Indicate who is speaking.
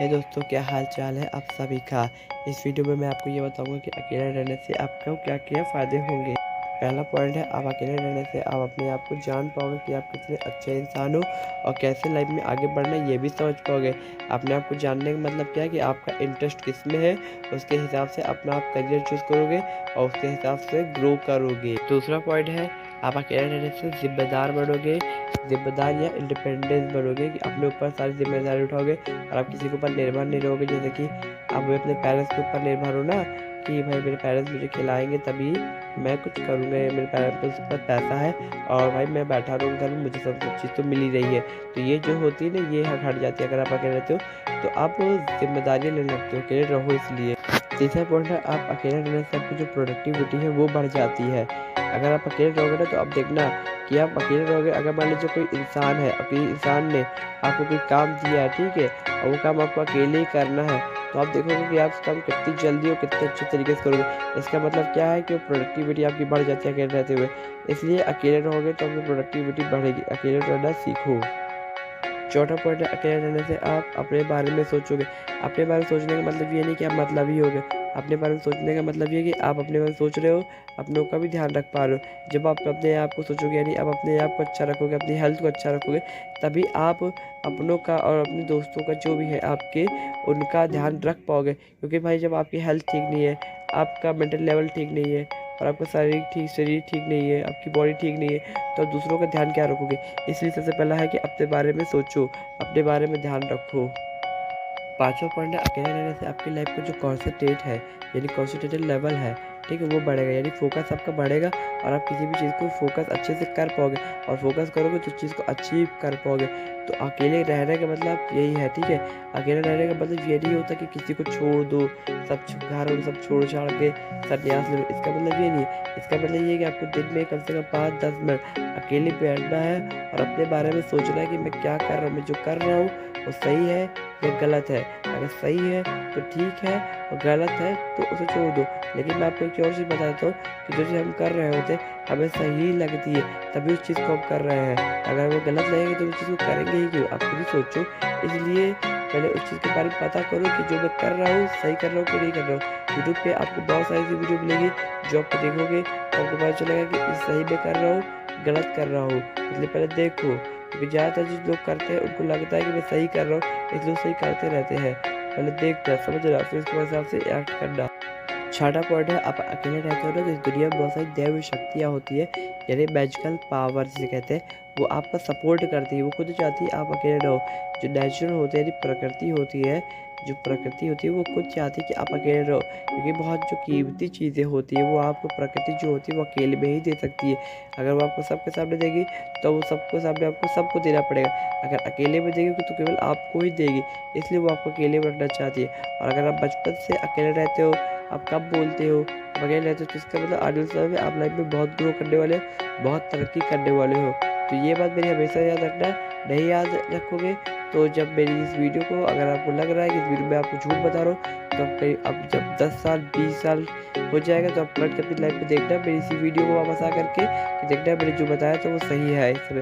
Speaker 1: हे दोस्तों, क्या हाल चाल है आप सभी का। इस वीडियो में मैं आपको ये बताऊंगा कि अकेले रहने से आपको क्या क्या फ़ायदे होंगे। पहला पॉइंट है, आप अकेले रहने से आप अपने आप को जान पाओगे कि आप कितने अच्छे इंसान हो और कैसे लाइफ में आगे बढ़ना है ये भी समझ पाओगे। अपने आप को जानने का मतलब क्या है कि आपका इंटरेस्ट किस में है, उसके हिसाब से अपना आप करियर चूज़ करोगे और उसके हिसाब से ग्रो करोगे। दूसरा पॉइंट है, आप अकेले रहने से जिम्मेदार बनोगे, जिम्मेदार या इंडिपेंडेंस बनोगे कि अपने ऊपर सारी जिम्मेदारी उठाओगे और आप किसी के ऊपर निर्भर नहीं रहोगे। जैसे कि आप अपने पेरेंट्स के ऊपर निर्भर हो ना, कि भाई मेरे पेरेंट्स मुझे खिलाएंगे तभी मैं कुछ करूँगा, या मेरे पेरेंट्स के पास पैसा है और भाई मैं बैठा रहूँ घर में, मुझे सब चीज़ तो मिल ही रही है। तो ये जो होती है ना, ये हट जाती है अगर आप अकेले रहते हो, तो आप जिम्मेदारियाँ लेने लगते हो, अकेले रहो इसलिए। तीसरा पॉइंट है, आप अकेले रहने से आपकी जो प्रोडक्टिविटी है वो बढ़ जाती है। अगर आप अकेले रहोगे ना, तो आप देखना कि आप अकेले रहोगे, अगर मान लीजिए कोई इंसान है, कोई इंसान ने आपको कोई काम दिया है, ठीक है, और वो काम आपको अकेले ही करना है, तो आप देखोगे कि आप उस काम कितनी जल्दी और कितने अच्छे तरीके से करोगे। इसका मतलब क्या है कि प्रोडक्टिविटी आपकी बढ़ जाती है अकेले रहते हुए। इसलिए अकेले रहोगे तो आपकी प्रोडक्टिविटी बढ़ेगी, अकेले रहना सीखो। चौथा पॉइंट है, अकेले रहने से आप अपने बारे में सोचोगे। अपने बारे में सोचने का मतलब ये नहीं कि आप मतलब ही हो गए। अपने बारे में सोचने का मतलब ये कि आप अपने बारे में सोच रहे हो, अपनों का भी ध्यान रख पा रहे हो। जब आप अपने आप को सोचोगे, यानी आप अपने आप को अच्छा रखोगे, अपनी हेल्थ को अच्छा रखोगे, तभी आप अपनों का और अपने दोस्तों का जो भी है आपके, उनका ध्यान रख पाओगे। क्योंकि भाई जब आपकी हेल्थ ठीक नहीं है, आपका मेंटल लेवल ठीक नहीं है और आपका शरीर ठीक नहीं है, आपकी बॉडी ठीक नहीं है, तो आप दूसरों का ध्यान क्या रखोगे। इसलिए सबसे पहला है कि अपने बारे में सोचो, अपने बारे में ध्यान रखो। पाँचवा पॉइंट है, अकेले रहने से आपकी लाइफ का जो कॉन्सेंट्रेट है, यानी कॉन्सेंट्रेटेड लेवल है, ठीक है, वो बढ़ेगा, यानी फोकस आपका बढ़ेगा और आप किसी भी चीज़ को फोकस अच्छे से कर पाओगे और फोकस करोगे तो चीज़ को अचीव कर पाओगे। तो अकेले रहने का मतलब यही है, ठीक है। अकेले रहने का मतलब ये नहीं होता कि किसी को छोड़ दो, घर और सब छोड़ छाड़ के संन्यास ले लो, इसका मतलब ये नहीं है। इसका मतलब ये है कि आपको दिन में कम से कम 5-10 मिनट अकेले बैठना है और अपने बारे में सोचना है कि मैं क्या कर रहा हूँ, मैं जो कर रहा हूँ वो सही है या गलत है। अगर सही है तो ठीक है और गलत है तो उसे छोड़ दो। लेकिन मैं आपको एक और चीज़ बता देता हूँ कि जो चीज़ हम कर रहे होते हमें सही लगती है, तभी उस चीज़ को हम कर रहे हैं। अगर वो गलत लगेगी तो उस चीज़ को करेंगे ही क्यों, आप खुद ही सोचो। इसलिए पहले उस चीज़ के बारे में पता करो कि जो मैं कर रहा हूँ सही कर रहा हूँ कि नहीं कर रहा हूँ। यूट्यूब पे आपको बहुत सारी ऐसी वीडियो मिलेगी, जो आपको देखोगे तो आपको पता चलेगा कि इस सही में कर रहा हूँ, गलत कर रहा हूँ। इसलिए पहले देखो, क्योंकि ज़्यादातर जो लोग करते हैं उनको लगता है कि मैं सही कर रहा हूँ, इसलिए सही करते रहते हैं। पहले देखना, समझना, फिर उसके हिसाब से एक्ट करना। छठा पॉइंट है, आप अकेले रहते हो ना, तो इस दुनिया में बहुत सारी दैवीय शक्तियाँ होती है, यानी मैजिकल पावर जिसे कहते हैं, वो आपका सपोर्ट करती है, वो खुद चाहती है आप अकेले रहो। जो नेचुरल होते हैं, यानी प्रकृति होती है, जो प्रकृति होती है वो खुद चाहती है कि आप अकेले रहो, क्योंकि बहुत जो कीमती चीज़ें होती है वो आपको प्रकृति जो होती है वो अकेले में ही दे सकती है। अगर वो आपको सबके सामने देगी तो वो सबके सामने आपको सबको देना पड़ेगा। अगर अकेले में देगी तो केवल आपको ही देगी, इसलिए वो आपको अकेले में रखना चाहती है। और अगर आप बचपन से अकेले रहते हो, आप कब बोलते हो, आप अकेले रहते हो, तो इसका मतलब आने वाले समय में आप लाइफ में बहुत ग्रो करने वाले हो, बहुत तरक्की करने वाले हो। तो ये बात मेरी हमेशा याद रखना। नहीं याद रखोगे तो जब मेरी इस वीडियो को, अगर आपको लग रहा है कि इस वीडियो में आपको झूठ बता रहा हूँ, तो आप कहीं अब जब 10 साल 20 साल हो जाएगा तो आप पलट कर अपनी लाइफ में देखना मेरी इसी वीडियो को वापस आ करके, कि देखना मैंने जो बताया तो वो सही है इस समय।